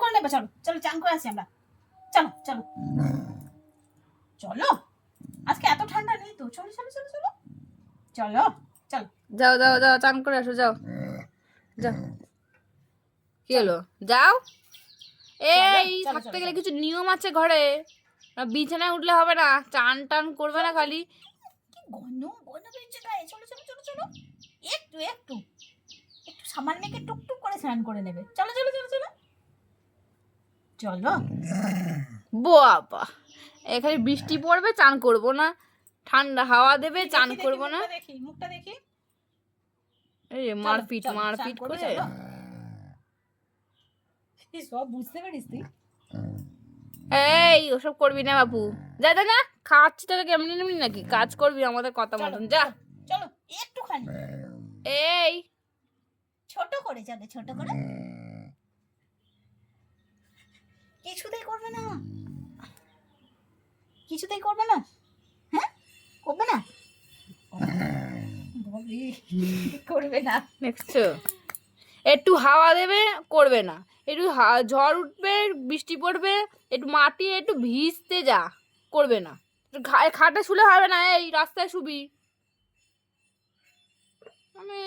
করে নেবে, চলো চলো চান করে আসি আমরা, চলো চলো চলো, আজকে এত ঠান্ডা নেই তো, চলো চলো চলো চলো চলো চলো। যাও যাও যাও চান করে আসো, যাও যাও। কি হলো, যাও। এই চলো, থাকতে চলো, গেলে চলো। কিছু নিয়ম আছে ঘরে, বিছানায় উঠলে হবে না, চান টান করবে না খালি। কি ঘন ঘন বেরিয়েছে গায়ে, চলো চলো চলো চলো, একটু একটু একটু সামান্য মেখে টুকটুক করে স্নান করে নেবে, চলো চলো চলো চলো চলো। বাবা, এখানে বৃষ্টি পড়বে চান করব না, ঠান্ডা হাওয়া দেবে চান দেখি, করব না। মুখটা দেখি, মুখটা দেখি। এই চলো, মারপিট চলো, চান মারপিট করবে, করে। চলো। এই সব বুঝতে পারিস তুই? এই ওসব করবি না বাপু, যা যা যা, খাচ্ছি তোকে কেমনি নেমনি নাকি, কাজ করবি আমাদের কথা চলো মতন, যা। চলো একটুখানি এই ছোট করে, চলো ছোট করে, কিছুতেই করবে না, কিছুতেই করবে না, হ্যাঁ করবে না, বলি, করবে না। দেখছো, একটু হাওয়া দেবে করবে না, একটু ঝড় উঠবে বৃষ্টি পড়বে একটু মাটি একটু ভিজতে যা, করবে না। একটু খাটে শুলে হবে না, এই রাস্তায় শুবি। মানে